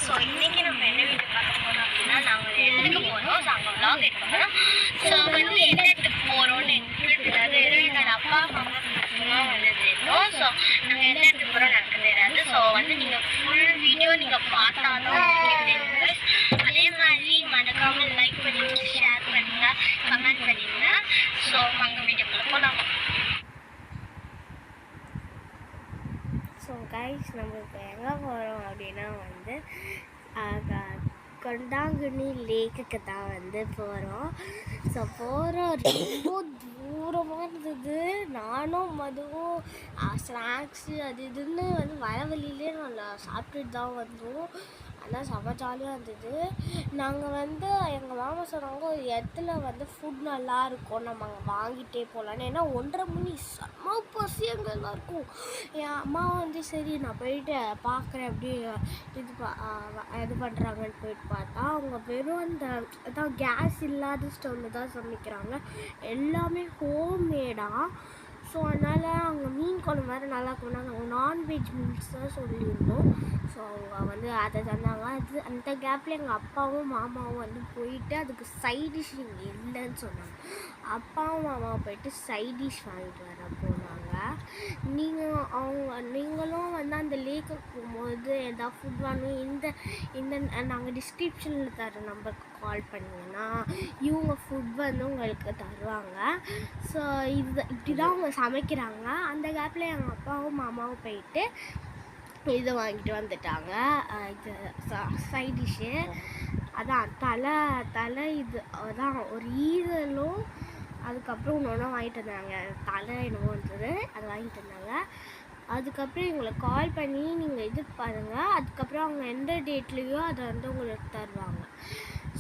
So இன்னைக்கு நம்ம என்ன வீட்டு பார்க்க போறோம் அப்படின்னா நாங்கள் இடத்துக்கு போகிறோம். ஸோ அங்கே விளாக் எடுக்க போகிறோம். ஸோ வந்து எந்த இடத்துக்கு போகிறோம்னு எனக்கு தெரியாது. என்னோட அப்பா அம்மா மட்டும்தான் வந்து தெரியும். ஸோ நாங்கள் எந்த இடத்துக்கு போகிறோம் எனக்கு தெரியாது. ஸோ வந்து நீங்கள் ஃபுல் வீடியோ நீங்கள் பார்த்தாலும் தெரியுங்க. அதே மாதிரி மறக்காமல் லைக் பண்ணிடுங்க, ஷேர் பண்ணுங்க, கமெண்ட் பண்ணிடுங்க. ஸோ அங்கே வீடியோக்குள்ள போகலாம். ஸோ கைஸ், நம்ம இப்போ எங்கே போகிறோம் அப்படின்னா வந்து கொண்டாங்குனி லேக்குக்கு தான் வந்து போகிறோம். ஸோ போகிறோம், ரொம்ப தூரமாக இருந்தது. நானும் மதுவும் ஸ்நாக்ஸு அது இதுன்னு வந்து வர வழியிலே நல்லா சாப்பிட்டுட்டு தான் வந்தோம். ஆனால் செம்ம ஜாலியாக இருந்தது. நாங்கள் வந்து எங்கள் மாமா சொன்னாங்க ஒரு இடத்துல வந்து ஃபுட் நல்லா இருக்கும், நம்ம அங்கே வாங்கிட்டே போகலான்னு. ஏன்னா 1:30 மணி செம்ம பசி அங்கே எல்லாருக்கும். என் அம்மா வந்து சரி நான் போயிட்டு பார்க்குறேன் எப்படி இது பண்ணுறாங்கன்னு போயிட்டு பார்த்தா அவங்க வெறும் அந்த அதான் கேஸ் இல்லாத ஸ்டவ்வில் தான் சமைக்கிறாங்க. எல்லாமே ஹோம்மேடாக. ஸோ அதனால் அவங்க மீன் குழம்பு வேறு நல்லா இருக்கும். நாங்கள் நான்வெஜ் மீல்ஸ் தான் சொல்லியிருந்தோம். ஸோ அவங்க வந்து அதை தந்தாங்க. அது அந்த கேப்பில் எங்கள் அப்பாவும் மாமாவும் வந்து போயிட்டு அதுக்கு சைட் டிஷ் இங்கே இல்லைன்னு சொன்னாங்க. அப்பாவும் மாமாவும் போயிட்டு சைட் டிஷ் வாங்கிட்டு வர போனாங்க. நீங்களும் வந்து அந்த லேக்குக்கு போகும்போது எதாவது ஃபுட் வாங்கணும் இந்த நாங்கள் டிஸ்கிரிப்ஷனில் தர நம்பருக்கு கால் பண்ணிங்கன்னா இவங்க ஃபுட் வந்து உங்களுக்கு தருவாங்க. ஸோ இப்படி தான் அவங்க சமைக்கிறாங்க. அந்த கேப்பில் எங்கள் அப்பாவும் மாமாவும் போயிட்டு இதை வாங்கிட்டு வந்துட்டாங்க. இது சைட் டிஷ்ஷு அதான் தலை இது அதான் ஒரு ஈரலும் அதுக்கப்புறம் இன்னொன்று வாங்கிட்டு வந்தாங்க. தலை என்னமோ இருந்தது, அதை வாங்கிட்டு வந்தாங்க. அதுக்கப்புறம் எங்களை கால் பண்ணி நீங்கள் இது பாருங்கள், அதுக்கப்புறம் அவங்க எந்த டேட்லேயோ அதை வந்து உங்களுக்கு தருவாங்க.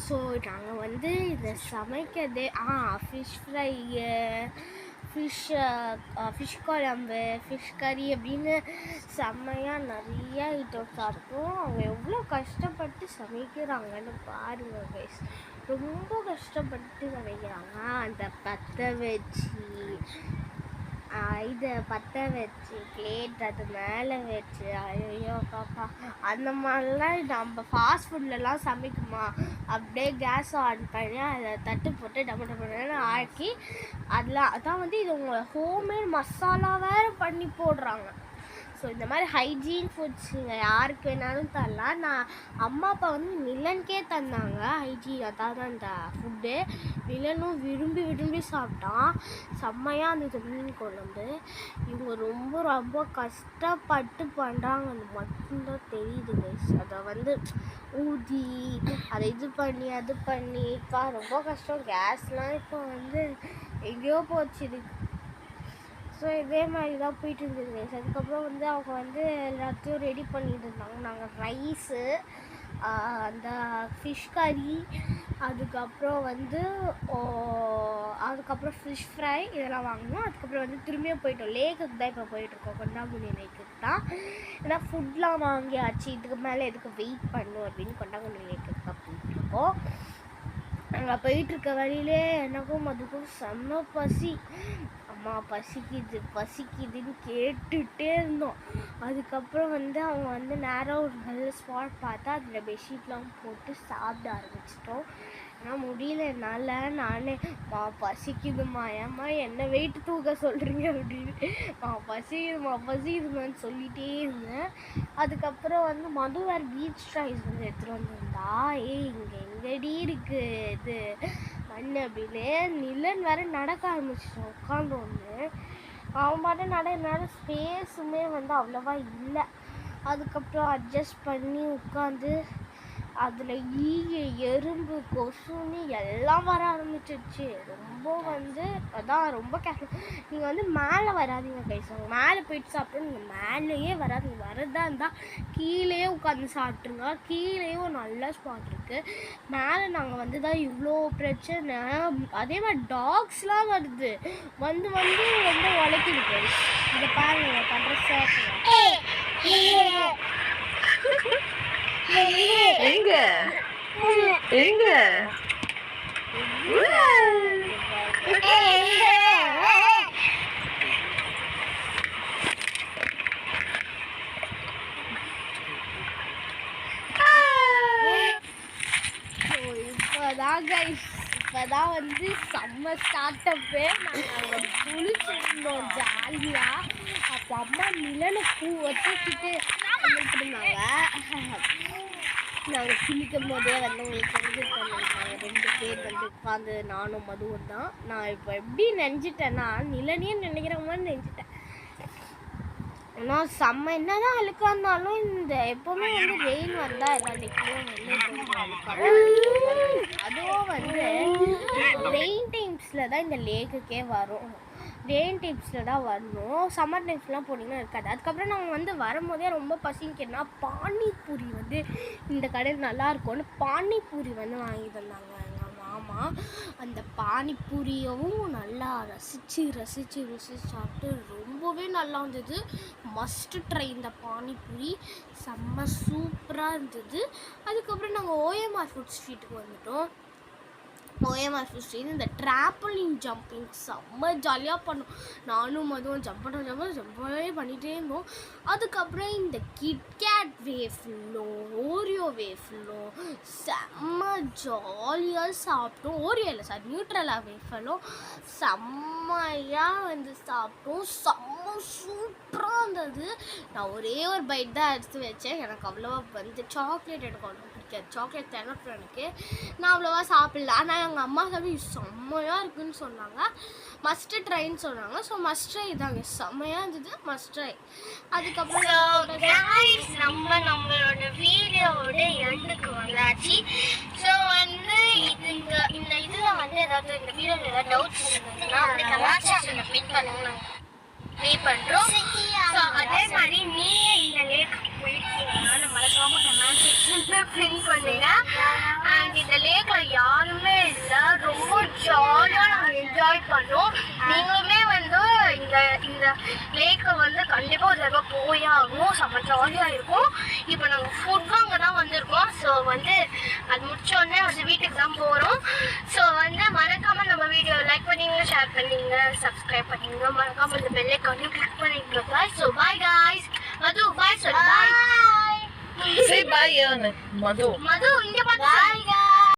ஸோ நாங்கள் வந்து இதை சமைக்கிறதே ஃபிஷ் ஃப்ரையு, ஃபிஷ் குழம்பு, ஃபிஷ் கறி அப்படின்னு செம்மையாக நிறைய ஐட்டம் சாப்பிட்டோம். அவங்க எவ்வளோ கஷ்டப்பட்டு சமைக்கிறாங்கன்னு பாருங்கள் கைஸ். ரொம்ப கஷ்டப்பட்டு சமைக்கிறாங்க. அந்த பற்ற வச்சு பிளேட் அது மேலே வச்சு ஐயோ பாப்பா அந்த மாதிரிலாம் நம்ம ஃபாஸ்ட் ஃபுட்லலாம் சமைக்குமா? அப்படியே கேஸ் ஆன் பண்ணி அதை தட்டு போட்டு டம்மு ஆக்கி அதான் வந்து இது உங்களை ஹோம்மேட் மசாலா வேறு பண்ணி போடுறாங்க. ஸோ இந்த மாதிரி ஹைஜீன் ஃபுட்ஸ் நீங்கள் யாருக்கு வேணாலும் தரலாம். நான் அம்மா அப்பா வந்து நிலனுக்கே தந்தாங்க ஹைஜீன், அதாவது அந்த ஃபுட்டு. நிலனும் விரும்பி சாப்பிட்டான். செம்மையாக இருந்தது மீன் குழம்பு. இவங்க ரொம்ப ரொம்ப கஷ்டப்பட்டு பண்ணுறாங்கன்னு மட்டும்தான் தெரியுது கைஸ். அதை வந்து ஊதி அதை இது பண்ணி இப்போ ரொம்ப கஷ்டம். கேஸ்லாம் இப்போ வந்து எங்கேயோ போச்சு இதுக்கு. ஸோ இதே மாதிரி தான் போயிட்டு இருந்தது கைஸ். அதுக்கப்புறம் வந்து அவங்க வந்து எல்லாத்தையும் ரெடி பண்ணிட்டு இருந்தாங்க. நாங்கள் ரைஸு, அந்த ஃபிஷ் கறி, அதுக்கப்புறம் ஃபிஷ் ஃப்ரை இதெல்லாம் வாங்கினோம். அதுக்கப்புறம் வந்து திரும்பியும் போயிட்டோம். லேக்குக்கு தான் இப்போ போயிட்டுருக்கோம், கொண்டாங்குனி லேக்குக்கு தான். ஏன்னா ஃபுட்லாம் வாங்கியாச்சு, இதுக்கு மேலே எதுக்கு வெயிட் பண்ணும் அப்படின்னு கொண்டாங்குனி லேக்குக்கு தான் போயிட்டுருக்கோம். அங்கே போயிட்டுருக்க வழியிலே எனக்கும் அதுக்கும் செம்ம பசி. அம்மா பசிக்குதுன்னு கேட்டுகிட்டே இருந்தோம். அதுக்கப்புறம் வந்து அவங்க வந்து நேராக ஒரு நல்ல ஸ்பாட் பார்த்தா அதில் பெட்ஷீட்லாம் போட்டு சாப்பிட ஆரம்பிச்சிட்டோம். ஏன்னா முடியல என்னால். நானே பசிக்குதுமா, ஏம்மா என்ன வெயிட் தூக்க சொல்கிறீங்க அப்படின்னு பசிக்குதுமான்னு சொல்லிகிட்டே இருந்தேன். அதுக்கப்புறம் வந்து மது வேறு பீச் ரைஸ் வந்து எடுத்துகிட்டு வந்திருந்தா. இங்கே எங்கடி இருக்குது இது மண் அப்படின்னு. நிலன் வேறு நடக்க ஆரம்பிச்சிட்டோம் உட்காந்து ஒன்று. அவன் பாட்டு என்னால் ஸ்பேஸுமே வந்து அவ்வளோவா இல்லை. அதுக்கப்புறம் அட்ஜஸ்ட் பண்ணி உட்காந்து அதில் எறும்பு கொசுன்னு எல்லாம் வர ஆரம்பிச்சிடுச்சு. ரொம்ப வந்து அதான் ரொம்ப நீங்கள் வந்து மேலே வராதிங்க கைஸ். மேலே போயிட்டு சாப்பிட்டோம். நீங்கள் மேலேயே வராதிங்க. வரதா இருந்தால் கீழே உட்காந்து சாப்பிட்ருங்க. கீழேயும் ஒரு நல்ல ஸ்பாட் இருக்குது. மேலே நாங்கள் வந்து தான் இவ்வளோ பிரச்சனை. அதே மாதிரி டாக்ஸ்லாம் வருது வந்து ரொம்ப உழைக்குது கைஸ். இதை பாருங்க பண்ணுற சேஃப் எங்க அதான் கைஸ் இப்போதான் வந்து செம்ம ஸ்டார்டப்பு. நாங்கள் குளிச்சிருந்தோம் ஜாலியாக. அப்போ அம்மா நிலனை பூ வச்சுக்கிட்டு இருந்தாங்க. நாங்கள் குளிக்கும் போதே வந்து உங்களுக்கு தெரிஞ்சிருக்காங்க 2 பேர் வந்து உட்காந்து நானும் மதுவும் தான். நான் இப்போ எப்படி நினச்சிட்டேன்னா நிலனே நினைக்கிற மாதிரி நினச்சிட்டேன். ஆனால் செம்ம என்னதான் அழுக்கா இருந்தாலும் இந்த எப்போவுமே வந்து ரெயின் வந்தால் எல்லா டெக்லையும் அதுவும் வந்து ரெயின் டைம்ஸில் தான் இந்த லேக்குக்கே வரும். ரெயின் டைம்ஸில் தான் வரணும். சம்மர் டைம்ஸ்லாம் போனீங்கன்னா இருக்காது. அதுக்கப்புறம் நாங்கள் வந்து வரும்போதே ரொம்ப பசிங்கன்னா பானிபூரி வந்து இந்த கடையில் நல்லாயிருக்கும்னு பானிபூரி வந்து வாங்கி தந்தாங்க எங்கள் மாமா. அந்த பானிபூரியவும் நல்லா ரசித்து சாப்பிட்டு ரொம்பவே நல்லா இருந்தது. மஸ்ட்டு ட்ரை இந்த பானிபூரி, செம்ம சூப்பராக இருந்தது. அதுக்கப்புறம் நாங்கள் ஓஎம்ஆர் ஃபுட் ஸ்ட்ரீட்டுக்கு வந்துட்டோம். ஓஎம்ஆர் ஃபுட் ஸ்ட்ரீட் இந்த ட்ராம்பலின் ஜம்பிங் செம்ம ஜாலியாக பண்ணோம். நானும் அதுவும் ஜம்பவே பண்ணிகிட்டே இருந்தோம். அதுக்கப்புறம் இந்த கிட்கேட் வேஃபிலோ ஓரியோ வேஃபிலோ செம்ம ஜாலியாக சாப்பிட்டோம். ஓரியோ இல்லை சார், நியூட்ரலா வேஃபலும் செம்மையாக வந்து சாப்பிட்டோம். செம்ம சூப்பராக இருந்தது. நான் ஒரே ஒரு பைட் தான் எடுத்து வச்சேன். எனக்கு அவ்வளோவா வந்து சாக்லேட் எனக்கு அவ்வளோ பிடிக்காது. சாக்லேட் தினப்போ எனக்கு நான் அவ்வளோவா சாப்பிடல. ஆனால் எங்கள் அம்மா சாமி செம்மையாக இருக்குதுன்னு சொன்னாங்க. மஸ்ட் ட்ரைன்னு சொன்னாங்க. ஸோ மஸ்ட் ட்ரை தாங்க, செம்மையாக இருந்தது, மஸ்ட் ட்ரை. அதுக்கப்புறம் நம்மளோட வீடியோவோட எண்டுக்கு வந்தாச்சு. ஸோ வந்து இந்த இதில் வந்து ஏதாவது இந்த வீடியோவில் ஏதாவது டவுட்ஸ் இருந்ததுன்னா அப்படி கமெண்ட் செக்ஷனில் பின் பண்ணுங்க, வெயிட் பண்ணுறோம். ஸோ அதே மாதிரி நீயே இந்த லேக் போயிருக்கீங்கன்னா மறக்காம கமெண்ட் செக்ஷனில் பின் பண்ணுங்க. அண்ட் இந்த லேக்கில் யாருமே இல்லை, ரொம்ப ஜாலியாக நாங்கள் என்ஜாய் பண்ணோம். நீங்களுமே வந்து இந்த லேக்கை வந்து கண்டிப்பாக ஒரு தடவை போயே ஆகும். செம்ம ஜாலியாக இருக்கும். இப்போ நாங்கள் ஃபுட் வாங்க தான் வந்திருக்கோம். ஸோ வந்து அது முடிச்சோடனே வந்து வீட்டுக்கு தான் போகிறோம். ஸோ வந்து மறக்காமல் நம்ம வீடியோ லைக் பண்ணிங்க, ஷேர் பண்ணிங்க, சப்ஸ்கிரைப் பண்ணிங்க, மறக்காமல் இந்த பெல் ஐகானையும் கிளிக் பண்ணிக்கோங்க. So bye guys. Madhu bye சொல்லு. பாய். Say bye, Madu. மது இங்கே பார்த்து